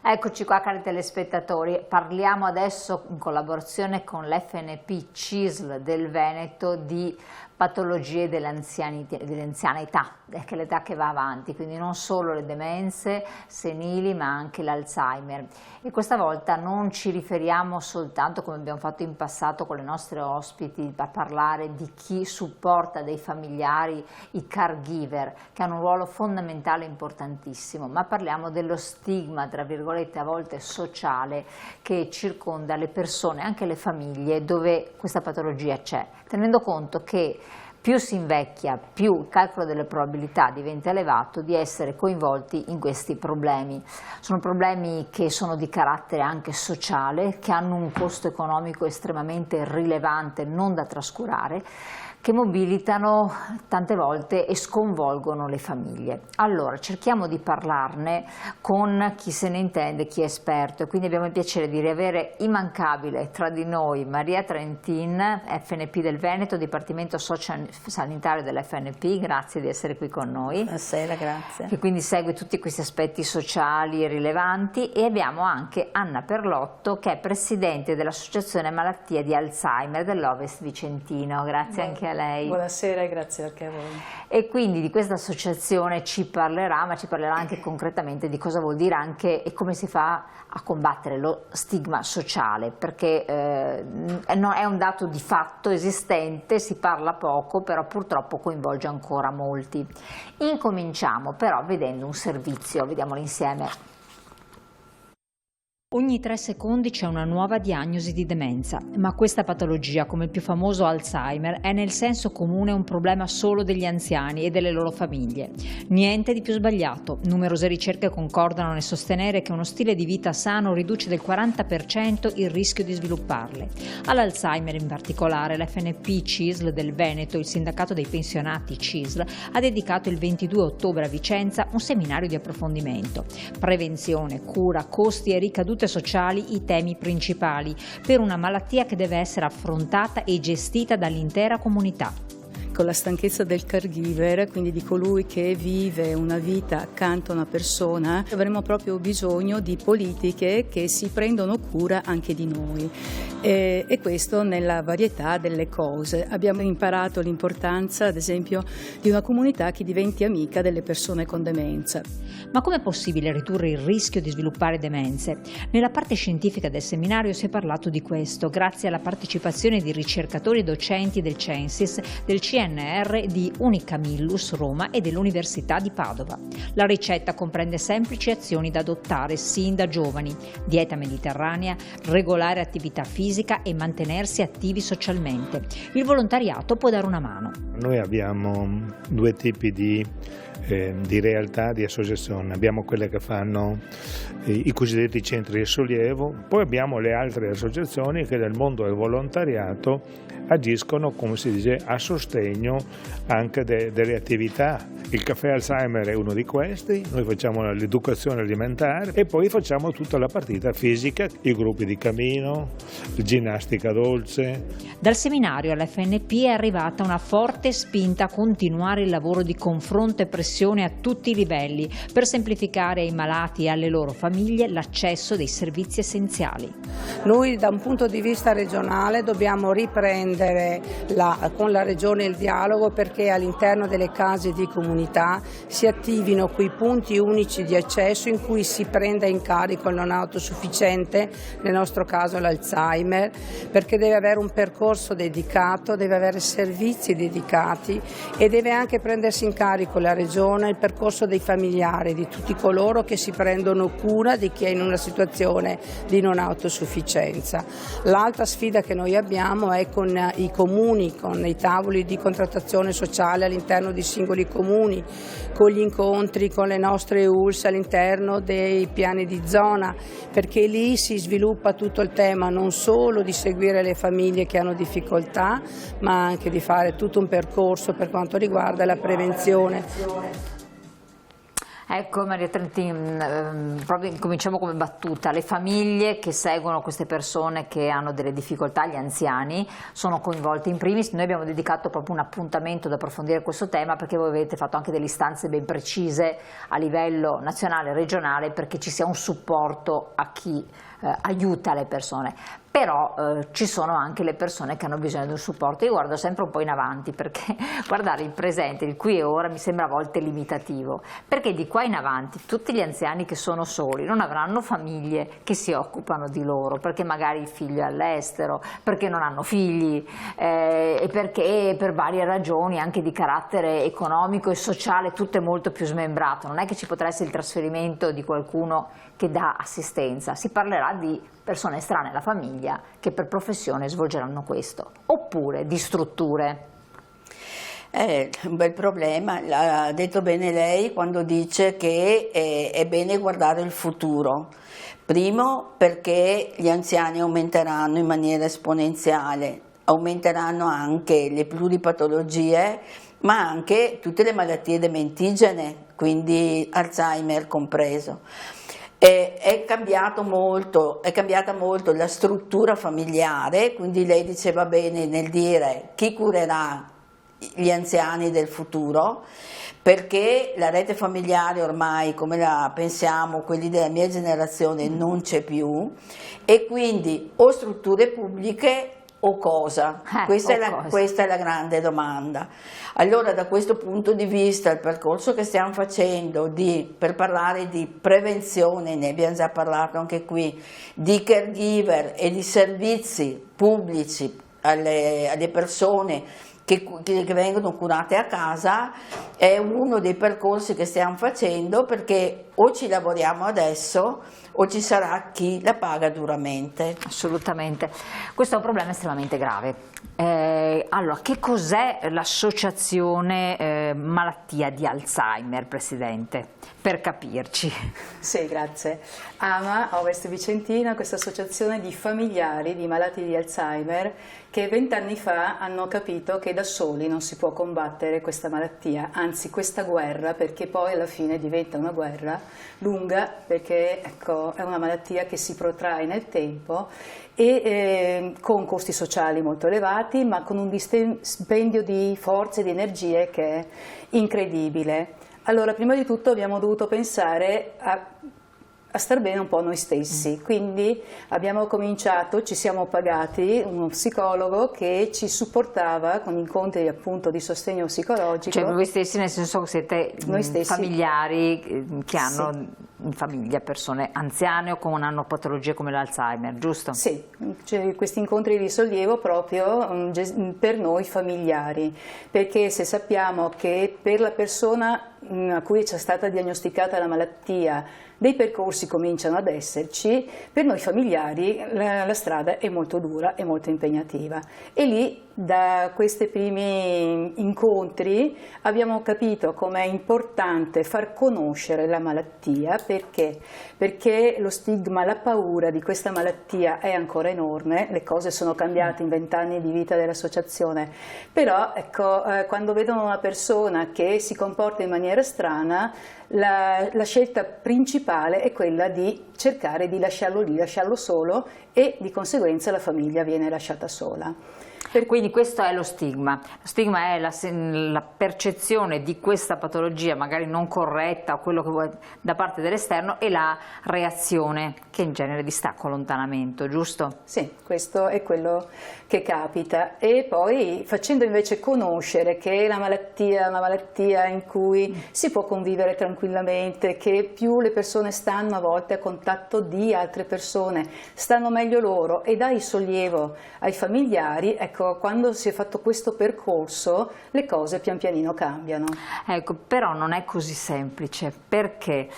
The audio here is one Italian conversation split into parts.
Eccoci qua cari telespettatori, parliamo adesso in collaborazione con l'FNP CISL del Veneto di patologie dell'anzianità, che è l'età che va avanti, quindi non solo le demenze senili ma anche l'Alzheimer. E questa volta non ci riferiamo soltanto, come abbiamo fatto in passato con le nostre ospiti, a parlare di chi supporta dei familiari, i caregiver, che hanno un ruolo fondamentale e importantissimo, ma parliamo dello stigma, tra virgolette, a volte sociale, che circonda le persone, anche le famiglie, dove questa patologia c'è, tenendo conto che più si invecchia, più il calcolo delle probabilità diventa elevato di essere coinvolti in questi problemi. Sono problemi che sono di carattere anche sociale, che hanno un costo economico estremamente rilevante, non da trascurare, che mobilitano tante volte e sconvolgono le famiglie. Allora, cerchiamo di parlarne con chi se ne intende, chi è esperto, e quindi abbiamo il piacere di riavere immancabile tra di noi Maria Trentin, FNP del Veneto, Dipartimento Socio-Sanitario dell'FNP, grazie di essere qui con noi. Buonasera, grazie. Che quindi segue tutti questi aspetti sociali rilevanti, e abbiamo anche Anna Perlotto, che è Presidente dell'Associazione Malattia di Alzheimer dell'Ovest Vicentino, grazie anche a lei. Buonasera e grazie anche a voi. E quindi di questa associazione ci parlerà, ma ci parlerà anche concretamente di cosa vuol dire anche e come si fa a combattere lo stigma sociale, perché è un dato di fatto esistente, si parla poco, però purtroppo coinvolge ancora molti. Incominciamo però vedendo un servizio, vediamolo insieme. Ogni 3 secondi c'è una nuova diagnosi di demenza, ma questa patologia, come il più famoso Alzheimer, è nel senso comune un problema solo degli anziani e delle loro famiglie. Niente di più sbagliato. Numerose ricerche concordano nel sostenere che uno stile di vita sano riduce del 40% il rischio di svilupparle. All'Alzheimer in particolare, l'FNP CISL del Veneto, il sindacato dei pensionati CISL, ha dedicato il 22 ottobre a Vicenza un seminario di approfondimento. Prevenzione, cura, costi e ricadute sociali i temi principali per una malattia che deve essere affrontata e gestita dall'intera comunità. Con la stanchezza del caregiver, quindi di colui che vive una vita accanto a una persona, avremo proprio bisogno di politiche che si prendono cura anche di noi, e questo nella varietà delle cose. Abbiamo imparato l'importanza, ad esempio, di una comunità che diventi amica delle persone con demenza. Ma com'è possibile ridurre il rischio di sviluppare demenze? Nella parte scientifica del seminario si è parlato di questo grazie alla partecipazione di ricercatori e docenti del Censis, del CNR di Unicamillus Roma e dell'Università di Padova. La ricetta comprende semplici azioni da adottare sin da giovani: dieta mediterranea, regolare attività fisica e mantenersi attivi socialmente. Il volontariato può dare una mano. Noi abbiamo 2 tipi di realtà, di associazione. Abbiamo quelle che fanno i cosiddetti centri di sollievo, poi abbiamo le altre associazioni che nel mondo del volontariato agiscono, come si dice, a sostegno anche delle attività. Il caffè Alzheimer è uno di questi, noi facciamo l'educazione alimentare e poi facciamo tutta la partita fisica, i gruppi di cammino, ginnastica dolce. Dal seminario all'FNP è arrivata una forte spinta a continuare il lavoro di confronto e pressione a tutti i livelli per semplificare ai malati e alle loro famiglie l'accesso dei servizi essenziali. Noi da un punto di vista regionale dobbiamo riprendere con la Regione il dialogo, perché all'interno delle case di comunità si attivino quei punti unici di accesso in cui si prenda in carico il non autosufficiente, nel nostro caso l'Alzheimer, perché deve avere un percorso dedicato, deve avere servizi dedicati e deve anche prendersi in carico la Regione il percorso dei familiari, di tutti coloro che si prendono cura di chi è in una situazione di non autosufficienza. L'altra sfida che noi abbiamo è con i comuni, con i tavoli di contrattazione sociale all'interno di singoli comuni, con gli incontri con le nostre ULS all'interno dei piani di zona, perché lì si sviluppa tutto il tema non solo di seguire le famiglie che hanno difficoltà, ma anche di fare tutto un percorso per quanto riguarda la prevenzione. Ecco Maria Trentin, proprio cominciamo come battuta, le famiglie che seguono queste persone che hanno delle difficoltà, gli anziani, sono coinvolti in primis. Noi abbiamo dedicato proprio un appuntamento ad approfondire questo tema perché voi avete fatto anche delle istanze ben precise a livello nazionale e regionale perché ci sia un supporto a chi aiuta le persone. Però ci sono anche le persone che hanno bisogno di un supporto. Io guardo sempre un po' in avanti perché guardare il presente, il qui e ora mi sembra a volte limitativo, perché di qua in avanti tutti gli anziani che sono soli non avranno famiglie che si occupano di loro, perché magari il figlio è all'estero, perché non hanno figli e perché per varie ragioni anche di carattere economico e sociale tutto è molto più smembrato. Non è che ci potrà essere il trasferimento di qualcuno che dà assistenza, si parlerà di persone estranee alla famiglia che per professione svolgeranno questo, oppure di strutture. È un bel problema, l'ha detto bene lei quando dice che è bene guardare il futuro. Primo perché gli anziani aumenteranno in maniera esponenziale, aumenteranno anche le pluripatologie, ma anche tutte le malattie dementigene, quindi Alzheimer compreso. È cambiata molto la struttura familiare, quindi lei diceva bene nel dire chi curerà gli anziani del futuro, perché la rete familiare ormai, come la pensiamo, quelli della mia generazione, non c'è più, e quindi o strutture pubbliche o cosa? Questa è la grande domanda. Allora da questo punto di vista il percorso che stiamo facendo per parlare di prevenzione, ne abbiamo già parlato anche qui, di caregiver e di servizi pubblici alle persone che vengono curate a casa, è uno dei percorsi che stiamo facendo perché o ci lavoriamo adesso o ci sarà chi la paga duramente. Assolutamente, questo è un problema estremamente grave. Allora, che cos'è l'associazione malattia di Alzheimer, Presidente? Per capirci. Sì, grazie. AMA, Ovest Vicentina, questa associazione di familiari di malati di Alzheimer che 20 anni fa hanno capito che da soli non si può combattere questa malattia, anzi questa guerra, perché poi alla fine diventa una guerra lunga, perché ecco, è una malattia che si protrae nel tempo e con costi sociali molto elevati, ma con un dispendio di forze e di energie che è incredibile. Allora, prima di tutto abbiamo dovuto pensare a star bene un po' noi stessi, quindi abbiamo cominciato, ci siamo pagati uno psicologo che ci supportava con incontri appunto di sostegno psicologico. Cioè voi stessi, nel senso che siete familiari che hanno in famiglia persone anziane o con hanno patologie come l'Alzheimer, giusto? Sì, cioè, questi incontri di sollievo proprio per noi familiari, perché se sappiamo che per la persona a cui è stata diagnosticata la malattia dei percorsi cominciano ad esserci, per noi familiari la strada è molto dura e molto impegnativa. E lì, da questi primi incontri, abbiamo capito com'è importante far conoscere la malattia, perché lo stigma, la paura di questa malattia è ancora enorme, le cose sono cambiate in 20 anni di vita dell'associazione, però ecco, quando vedono una persona che si comporta in maniera strana, la scelta principale è quella di cercare di lasciarlo lì, lasciarlo solo, e di conseguenza la famiglia viene lasciata sola. Quindi questo è lo stigma. Lo stigma è la percezione di questa patologia magari non corretta o quello che vuoi da parte dell'esterno, e la reazione che in genere distacca allontanamento, giusto? Sì, questo è quello che capita, e poi facendo invece conoscere che la malattia è una malattia in cui si può convivere tranquillamente, che più le persone stanno a volte a contatto di altre persone, stanno meglio loro, e dai sollievo ai familiari, ecco, quando si è fatto questo percorso le cose pian pianino cambiano. Ecco, però non è così semplice, perché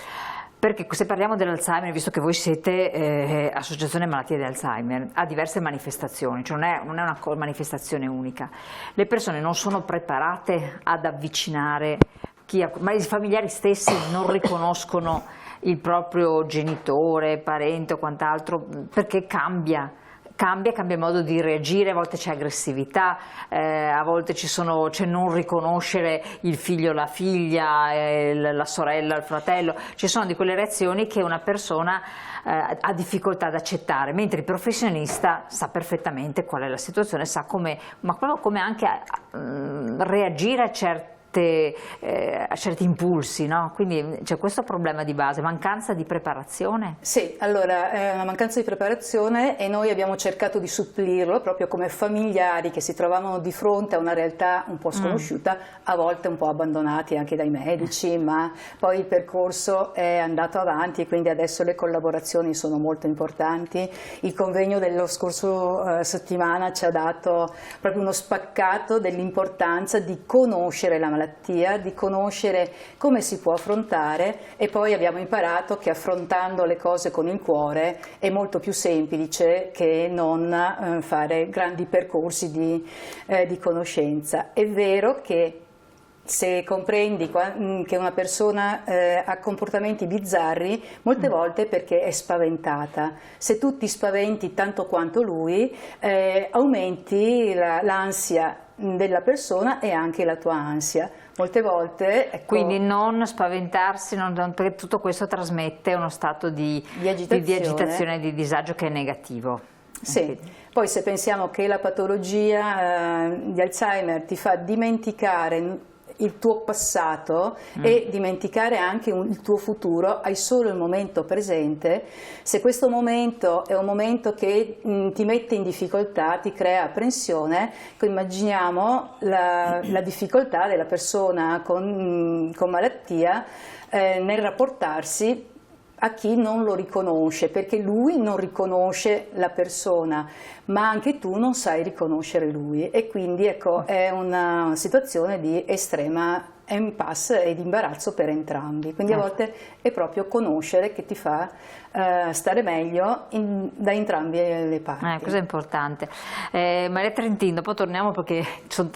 se parliamo dell'Alzheimer, visto che voi siete associazione malattie di Alzheimer, ha diverse manifestazioni, cioè non è una manifestazione unica. Le persone non sono preparate ad avvicinare ma i familiari stessi non riconoscono il proprio genitore, parente o quant'altro, perché cambia cambia il modo di reagire, a volte c'è aggressività, a volte c'è non riconoscere il figlio o la figlia, la sorella, il fratello, ci sono di quelle reazioni che una persona ha difficoltà ad accettare, mentre il professionista sa perfettamente qual è la situazione, sa come anche reagire a certi impulsi, no? Quindi c'è questo problema di base, mancanza di preparazione? Sì, allora è una mancanza di preparazione e noi abbiamo cercato di supplirlo proprio come familiari che si trovavano di fronte a una realtà un po' sconosciuta, a volte un po' abbandonati anche dai medici, ma poi il percorso è andato avanti e quindi adesso le collaborazioni sono molto importanti. Il convegno dello scorso settimana ci ha dato proprio uno spaccato dell'importanza di conoscere la malattia, di conoscere come si può affrontare, e poi abbiamo imparato che affrontando le cose con il cuore è molto più semplice che non fare grandi percorsi di conoscenza. È vero che se comprendi che una persona ha comportamenti bizzarri, molte volte è perché è spaventata. Se tu ti spaventi tanto quanto lui, aumenti l'ansia della persona e anche la tua ansia. Molte volte, ecco, quindi non spaventarsi, perché tutto questo trasmette uno stato di agitazione e di disagio che è negativo. Sì. Poi se pensiamo che la patologia di Alzheimer ti fa dimenticare il tuo passato e dimenticare anche il tuo futuro, hai solo il momento presente. Se questo momento è un momento che ti mette in difficoltà, ti crea apprensione, immaginiamo la difficoltà della persona con malattia nel rapportarsi a chi non lo riconosce, perché lui non riconosce la persona, ma anche tu non sai riconoscere lui, e quindi ecco, è una situazione di estrema impasse e di imbarazzo per entrambi. Quindi a volte è proprio conoscere che ti fa stare meglio da entrambe le parti. Questo è importante. Maria Trentin, dopo torniamo perché sono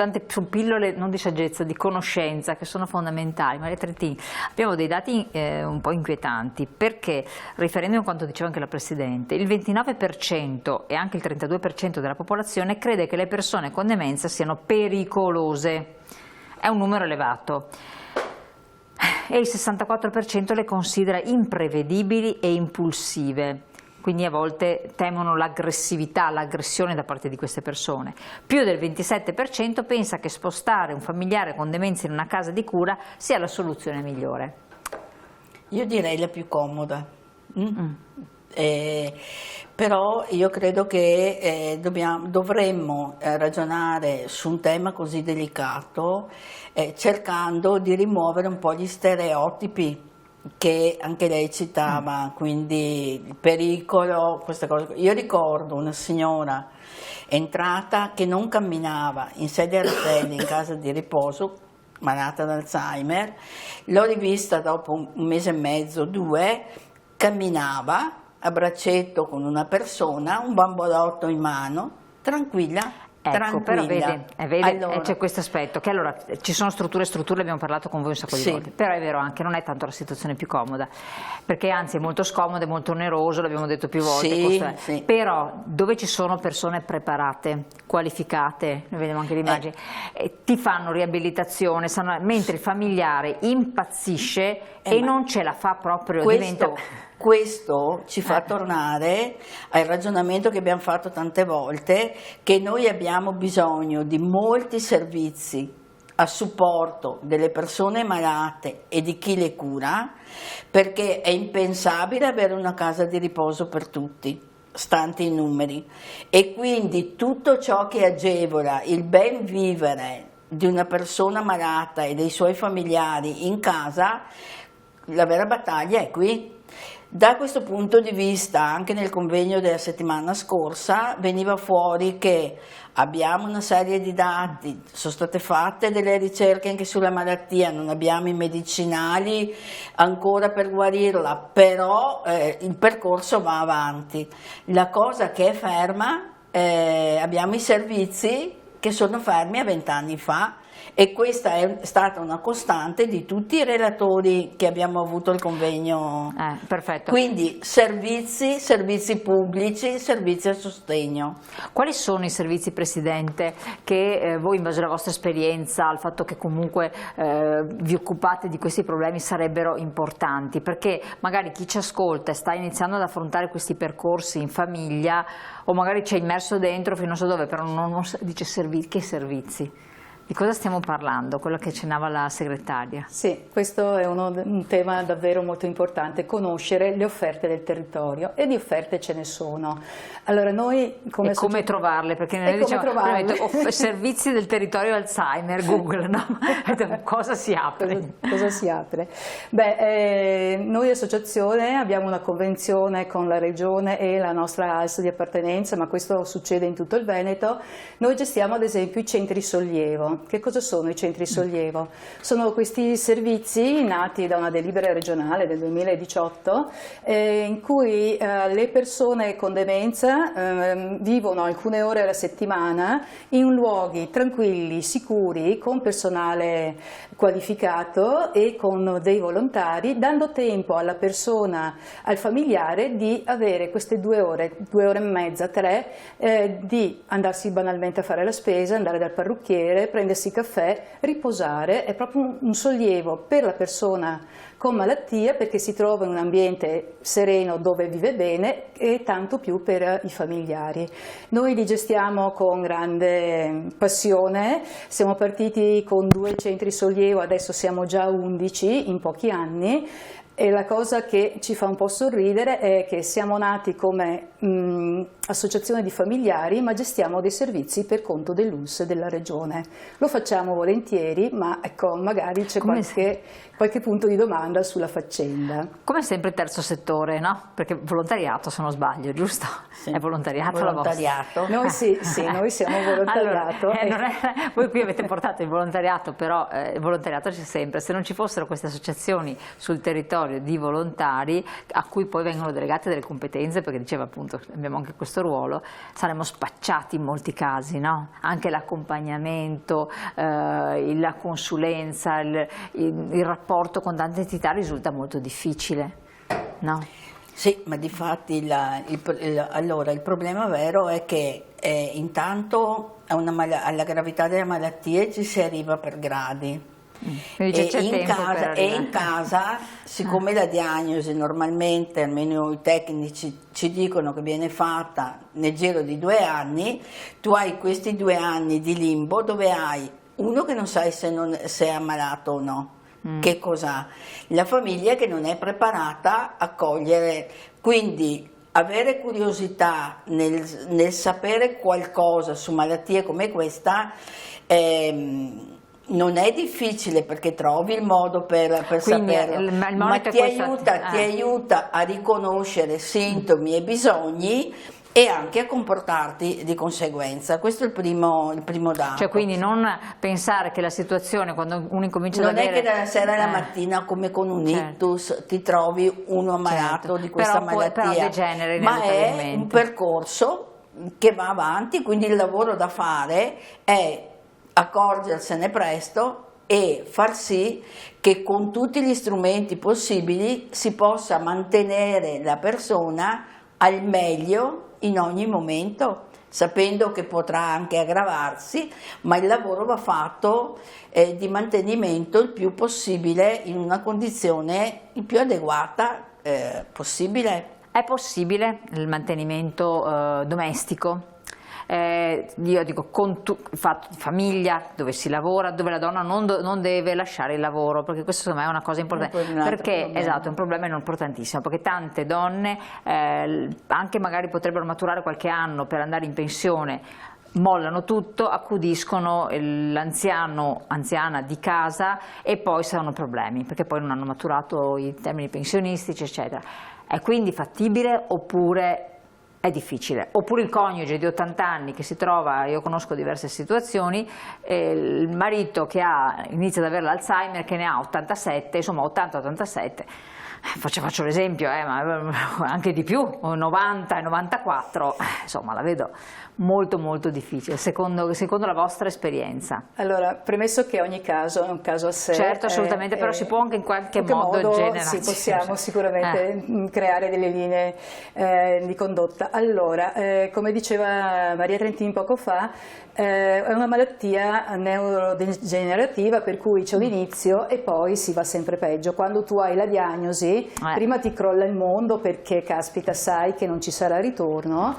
pillole non di saggezza, di conoscenza che sono fondamentali. Maria Trentin, abbiamo dei dati un po' inquietanti, perché riferendomi a quanto diceva anche la Presidente, il 29% e anche il 32% della popolazione crede che le persone con demenza siano pericolose. È un numero elevato, e il 64% le considera imprevedibili e impulsive, quindi a volte temono l'aggressività, l'aggressione da parte di queste persone. Più del 27% pensa che spostare un familiare con demenza in una casa di cura sia la soluzione migliore. Io direi la più comoda. Però io credo che dovremmo ragionare su un tema così delicato cercando di rimuovere un po' gli stereotipi che anche lei citava, quindi il pericolo, queste cose. Io ricordo una signora entrata che non camminava, in sedia a rotelle in casa di riposo, malata d'Alzheimer, l'ho rivista dopo un mese e mezzo, 2, camminava a braccetto con una persona, un bambolotto in mano, tranquilla. Ecco, però vedi, Allora, c'è questo aspetto, che allora ci sono strutture, abbiamo parlato con voi un sacco di volte, però è vero anche, non è tanto la situazione più comoda, perché anzi è molto scomoda, è molto oneroso, l'abbiamo detto più volte, però dove ci sono persone preparate, qualificate, noi vediamo anche le immagini, ti fanno riabilitazione, mentre il familiare impazzisce e non ce la fa proprio, Questo ci fa tornare al ragionamento che abbiamo fatto tante volte, che noi abbiamo bisogno di molti servizi a supporto delle persone malate e di chi le cura, perché è impensabile avere una casa di riposo per tutti, stanti i numeri, e quindi tutto ciò che agevola il ben vivere di una persona malata e dei suoi familiari in casa, la vera battaglia è qui. Da questo punto di vista, anche nel convegno della settimana scorsa veniva fuori che abbiamo una serie di dati, sono state fatte delle ricerche anche sulla malattia, non abbiamo i medicinali ancora per guarirla, però il percorso va avanti. La cosa che è ferma, abbiamo i servizi che sono fermi a 20 anni fa, e questa è stata una costante di tutti i relatori che abbiamo avuto al convegno. Perfetto. Quindi servizi pubblici, servizi a sostegno. Quali sono i servizi, Presidente, che voi, in base alla vostra esperienza, al fatto che comunque vi occupate di questi problemi, sarebbero importanti? Perché magari chi ci ascolta e sta iniziando ad affrontare questi percorsi in famiglia, o magari c'è immerso dentro fino a non so dove, però non dice che servizi. Di cosa stiamo parlando? Quello che accennava la segretaria. Sì, questo è un tema davvero molto importante, conoscere le offerte del territorio, e di offerte ce ne sono. Allora noi come trovarle? Perché noi diciamo servizi del territorio Alzheimer, Google, no? Cosa si apre? Cosa si apre? Beh, noi associazione abbiamo una convenzione con la Regione e la nostra ASL di appartenenza, ma questo succede in tutto il Veneto. Noi gestiamo ad esempio i centri sollievo. Che cosa sono i centri sollievo? Sono questi servizi nati da una delibera regionale del 2018 in cui le persone con demenza vivono alcune ore alla settimana in luoghi tranquilli, sicuri, con personale qualificato e con dei volontari, dando tempo alla persona, al familiare, di avere queste 2 ore e mezza, 3, di andarsi banalmente a fare la spesa, andare dal parrucchiere, prendersi caffè, riposare. È proprio un sollievo per la persona con malattia, perché si trova in un ambiente sereno dove vive bene, e tanto più per i familiari. Noi li gestiamo con grande passione, siamo partiti con 2 centri sollievo, adesso siamo già 11 in pochi anni. E la cosa che ci fa un po' sorridere è che siamo nati come associazione di familiari, ma gestiamo dei servizi per conto dell'ULSS della Regione. Lo facciamo volentieri, ma ecco, magari c'è qualche punto di domanda sulla faccenda. Come sempre terzo settore, no? Perché volontariato, se non sbaglio, giusto? Sì. È volontariato. Noi sì, noi siamo volontariato. Allora, voi qui avete portato il volontariato, però il volontariato c'è sempre. Se non ci fossero queste associazioni sul territorio di volontari, a cui poi vengono delegate delle competenze, perché diceva appunto abbiamo anche questo ruolo, saremmo spacciati in molti casi, no? Anche l'accompagnamento, la consulenza, il rapporto con tante entità risulta molto difficile, no? Sì, ma difatti allora il problema vero è che intanto alla gravità delle malattie ci si arriva per gradi. E in casa, siccome la diagnosi normalmente, almeno i tecnici ci dicono che viene fatta nel giro di 2 anni, tu hai questi 2 anni di limbo dove hai uno che non sai se è ammalato o no. Che cos'ha? La famiglia che non è preparata a cogliere, quindi avere curiosità nel sapere qualcosa su malattie come questa non è difficile, perché trovi il modo per saperlo, ma ti aiuta a riconoscere sintomi e bisogni e anche a comportarti di conseguenza. Questo è il primo dato. Cioè, quindi non pensare che la situazione, quando uno incomincia non ad avere... è che dalla sera alla mattina, come con un ictus, ti trovi uno ammalato di questa malattia, però degenera ma è un percorso che va avanti, quindi il lavoro da fare è accorgersene presto e far sì che con tutti gli strumenti possibili si possa mantenere la persona al meglio in ogni momento, sapendo che potrà anche aggravarsi, ma il lavoro va fatto di mantenimento il più possibile in una condizione il più adeguata possibile. È possibile il mantenimento domestico? Io dico con il fatto di famiglia, dove si lavora, dove la donna non deve lasciare il lavoro, perché questo secondo me è una cosa importante, perché esatto, è un problema importantissimo, perché tante donne anche magari potrebbero maturare qualche anno per andare in pensione, mollano tutto, accudiscono anziana di casa e poi saranno problemi, perché poi non hanno maturato i termini pensionistici, eccetera. È quindi fattibile oppure è difficile. Oppure il coniuge di 80 anni che si trova, io conosco diverse situazioni, il marito che inizia ad avere l'Alzheimer, che ne ha 87, insomma 80-87, faccio l'esempio, ma anche di più, 90 e 94, insomma la vedo molto molto difficile, secondo la vostra esperienza. Allora, premesso che ogni caso è un caso a sé. Certo, assolutamente, però si può anche in qualche modo generare. Sì, possiamo sicuramente creare delle linee di condotta. Allora, come diceva Maria Trentin poco fa, è una malattia neurodegenerativa per cui c'è un inizio e poi si va sempre peggio. Quando tu hai la diagnosi, prima ti crolla il mondo perché caspita sai che non ci sarà ritorno,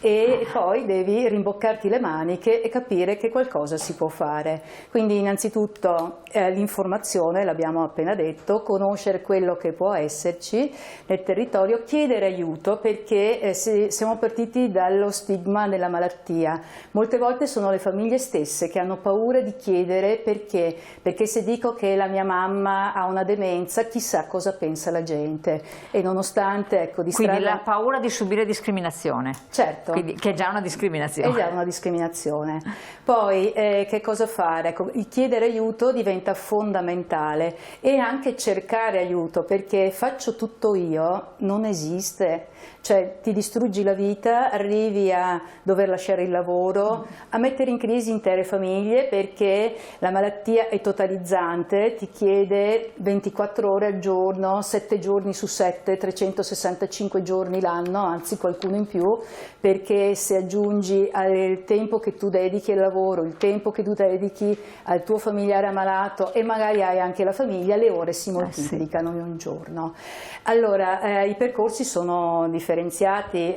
e poi devi rimboccarti le maniche e capire che qualcosa si può fare. Quindi innanzitutto l'informazione, l'abbiamo appena detto, conoscere quello che può esserci nel territorio, chiedere aiuto perché siamo partiti dallo stigma della malattia. Molte volte sono le famiglie stesse che hanno paura di chiedere perché se dico che la mia mamma ha una demenza chissà cosa pensa la gente, e nonostante ecco quindi la paura di subire discriminazione. Certo. Quindi, che è già una discriminazione. È già una discriminazione. Poi che cosa fare? Ecco, chiedere aiuto diventa fondamentale, e anche cercare aiuto, perché faccio tutto io non esiste. Cioè ti distruggi la vita, arrivi a dover lasciare il lavoro, a mettere in crisi intere famiglie, perché la malattia è totalizzante, ti chiede 24 ore al giorno, 7 giorni su 7, 365 giorni l'anno, anzi qualcuno in più, perché se aggiungi al tempo che tu dedichi al lavoro, il tempo che tu dedichi al tuo familiare ammalato e magari hai anche la famiglia, le ore si moltiplicano in un giorno. Allora i percorsi sono differenziati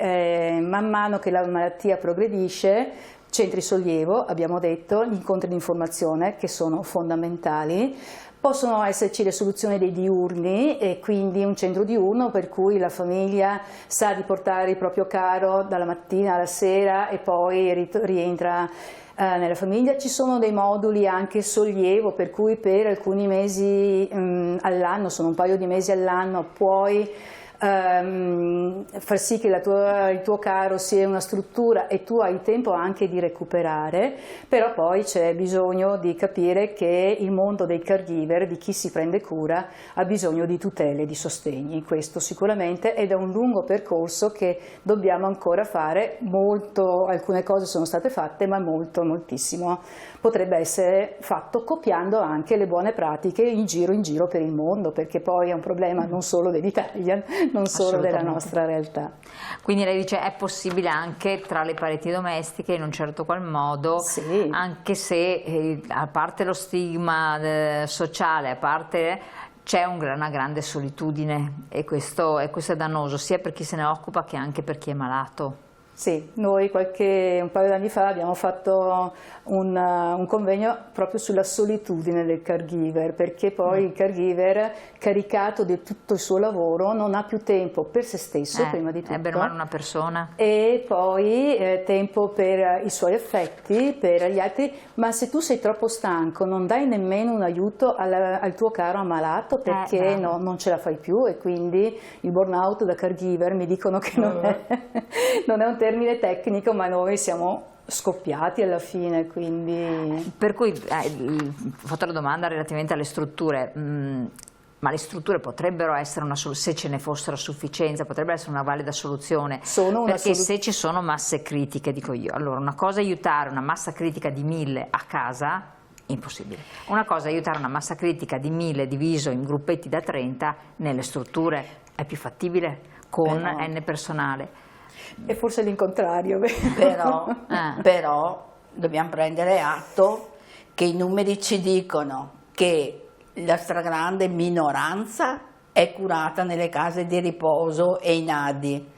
man mano che la malattia progredisce. Centri sollievo, abbiamo detto, gli incontri di informazione che sono fondamentali. Possono esserci le soluzioni dei diurni, e quindi un centro diurno per cui la famiglia sa di portare il proprio caro dalla mattina alla sera e poi rientra nella famiglia. Ci sono dei moduli anche sollievo, per cui per alcuni mesi all'anno, sono un paio di mesi all'anno, puoi far sì che il tuo caro sia una struttura e tu hai tempo anche di recuperare, però poi c'è bisogno di capire che il mondo dei caregiver, di chi si prende cura, ha bisogno di tutele, di sostegni, questo sicuramente, ed è un lungo percorso che dobbiamo ancora fare. Alcune cose sono state fatte, ma moltissimo potrebbe essere fatto copiando anche le buone pratiche in giro per il mondo, perché poi è un problema non solo dell'Italia, non solo della nostra realtà. Quindi lei dice è possibile anche tra le pareti domestiche in un certo qual modo, sì, anche se a parte lo stigma sociale, a parte c'è una grande solitudine, e questo è dannoso sia per chi se ne occupa che anche per chi è malato. Sì, noi un paio d'anni fa abbiamo fatto un convegno proprio sulla solitudine del caregiver, perché poi il caregiver, caricato di tutto il suo lavoro, non ha più tempo per se stesso, prima di tutto, è bene o male una persona, e poi tempo per i suoi affetti, per gli altri. Ma se tu sei troppo stanco non dai nemmeno un aiuto al tuo caro ammalato, perché non ce la fai più, e quindi il burnout da caregiver, mi dicono che non è un termine tecnico, ma noi siamo scoppiati alla fine, quindi... Per cui ho fatto la domanda relativamente alle strutture, ma le strutture potrebbero essere se ce ne fossero a sufficienza, potrebbero essere una valida soluzione, perché se ci sono masse critiche, dico io, allora una cosa è aiutare una massa critica di 1000 a casa, impossibile. Una cosa è aiutare una massa critica di 1000 diviso in gruppetti da 30 nelle strutture, è più fattibile con N personale. E forse l'incontrario. Però dobbiamo prendere atto che i numeri ci dicono che la stragrande minoranza è curata nelle case di riposo e in ADI.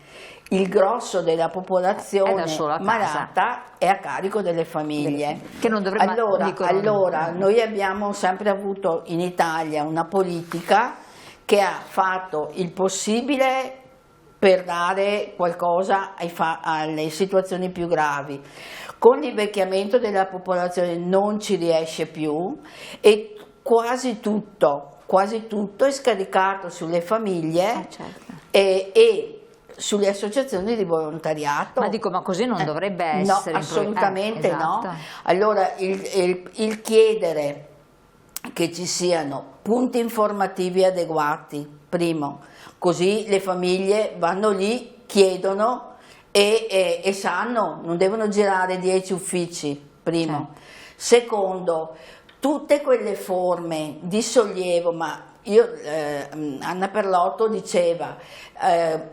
Il grosso della popolazione malata è a carico delle famiglie. Che non dovrebbe allora, noi abbiamo sempre avuto in Italia una politica che ha fatto il possibile per dare qualcosa alle situazioni più gravi. Con l'invecchiamento della popolazione non ci riesce più, e quasi tutto è scaricato sulle famiglie, certo. e sulle associazioni di volontariato. Ma dico, ma così non dovrebbe essere? No, assolutamente esatto. no. Allora il chiedere che ci siano punti informativi adeguati, primo, così le famiglie vanno lì, chiedono e sanno, non devono girare 10 uffici, primo. Secondo, tutte quelle forme di sollievo, ma Anna Perlotto diceva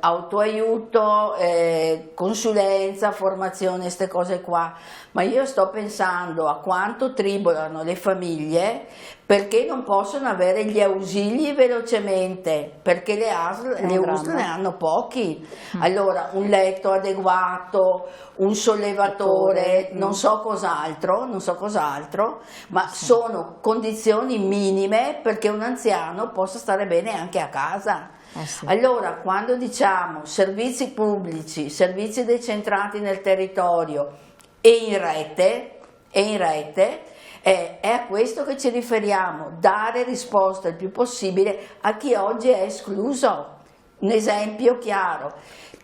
autoaiuto, consulenza, formazione, queste cose qua, ma io sto pensando a quanto tribolano le famiglie perché non possono avere gli ausili velocemente, perché le USL ne hanno pochi. Allora un letto adeguato, un sollevatore, non so cos'altro, ma sono condizioni minime perché un anziano possa stare bene anche a casa. Sì. Allora, quando diciamo servizi pubblici, servizi decentrati nel territorio e in rete, è a questo che ci riferiamo, dare risposta il più possibile a chi oggi è escluso. Un esempio chiaro: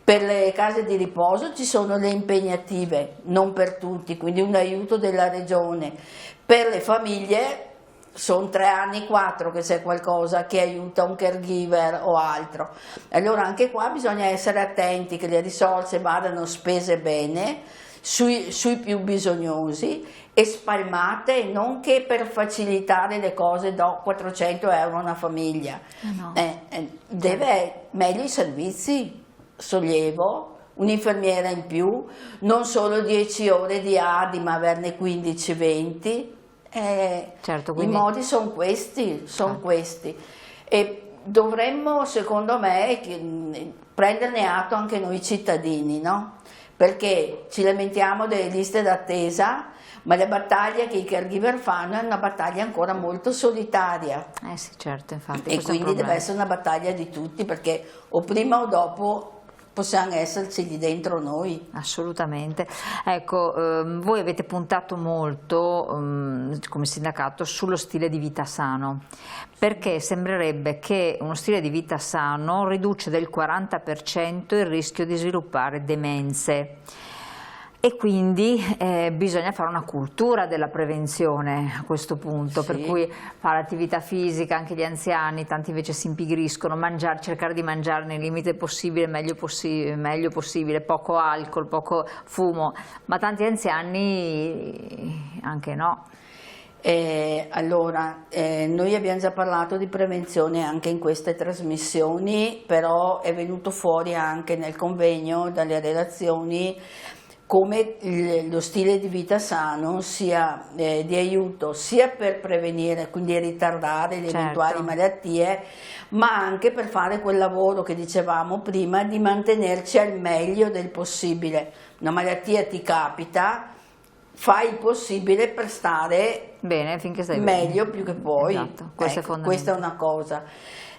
per le case di riposo ci sono le impegnative, non per tutti, quindi un aiuto della regione. Per le famiglie sono 3 anni, 4 che c'è qualcosa che aiuta un caregiver o altro. Allora anche qua bisogna essere attenti che le risorse vadano spese bene sui più bisognosi e spalmate, non che per facilitare le cose do 400 euro a una famiglia. No. Meglio i servizi, sollievo, un'infermiera in più, non solo 10 ore di ADI ma averne 15-20. Certo, I quindi... modi sono questi, e dovremmo, secondo me, prenderne atto anche noi cittadini, no? Perché ci lamentiamo delle liste d'attesa, ma la battaglia che i caregiver fanno è una battaglia ancora molto solitaria. Sì, certo, infatti. E quindi deve essere una battaglia di tutti, perché o prima o dopo possiamo esserci lì dentro noi. Assolutamente. Ecco, voi avete puntato molto come sindacato sullo stile di vita sano, perché sembrerebbe che uno stile di vita sano riduce del 40% il rischio di sviluppare demenze. E quindi bisogna fare una cultura della prevenzione a questo punto, per cui fare attività fisica, anche gli anziani, tanti invece si impigriscono, cercare di mangiare nel limite possibile, meglio possibile, poco alcol, poco fumo, ma tanti anziani anche no. Allora, noi abbiamo già parlato di prevenzione anche in queste trasmissioni, però è venuto fuori anche nel convegno, dalle relazioni, come lo stile di vita sano sia di aiuto sia per prevenire, quindi ritardare le eventuali malattie, ma anche per fare quel lavoro che dicevamo prima di mantenerci al meglio del possibile. Una malattia ti capita, fai il possibile per stare bene finché stai meglio bene. Più che puoi. Esatto. Questa è una cosa.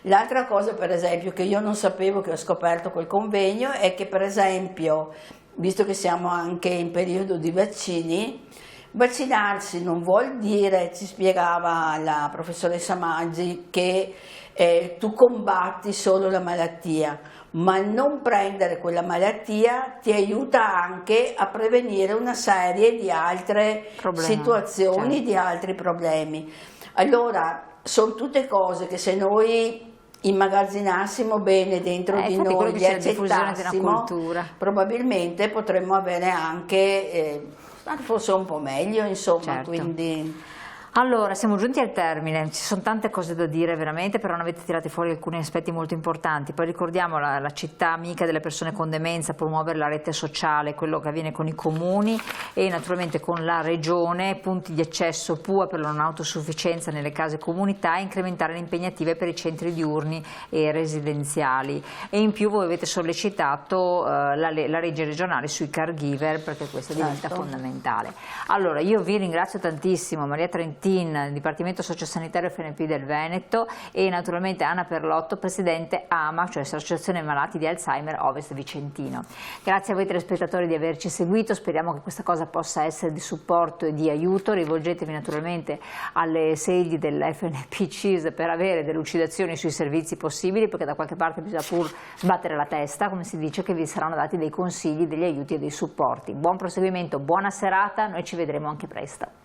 L'altra cosa, per esempio, che io non sapevo, che ho scoperto col convegno, è che, per esempio, visto che siamo anche in periodo di vaccini, vaccinarsi non vuol dire, ci spiegava la professoressa Maggi, che tu combatti solo la malattia, ma non prendere quella malattia ti aiuta anche a prevenire una serie di altre situazioni, di altri problemi. Allora, sono tutte cose che se noi immagazzinassimo bene dentro di noi, li accettassimo, probabilmente potremmo avere anche forse un po' meglio, insomma, quindi... Allora, siamo giunti al termine, ci sono tante cose da dire veramente, però ne avete tirati fuori alcuni aspetti molto importanti. Poi ricordiamo la città amica delle persone con demenza, promuovere la rete sociale, quello che avviene con i comuni e naturalmente con la regione, punti di accesso PUA per la non autosufficienza nelle case comunità e incrementare le impegnative per i centri diurni e residenziali. E in più voi avete sollecitato la legge regionale sui caregiver, perché questo diventa fondamentale. Allora, io vi ringrazio tantissimo, Maria Trentini, Valentin, Dipartimento Sociosanitario FNP del Veneto, e naturalmente Anna Perlotto, Presidente AMA, cioè Associazione Malati di Alzheimer Ovest Vicentino. Grazie a voi telespettatori di averci seguito, speriamo che questa cosa possa essere di supporto e di aiuto. Rivolgetevi naturalmente alle sedi dell'FNP CISL per avere delucidazioni sui servizi possibili, perché da qualche parte bisogna pur sbattere la testa, come si dice, che vi saranno dati dei consigli, degli aiuti e dei supporti. Buon proseguimento, buona serata, noi ci vedremo anche presto.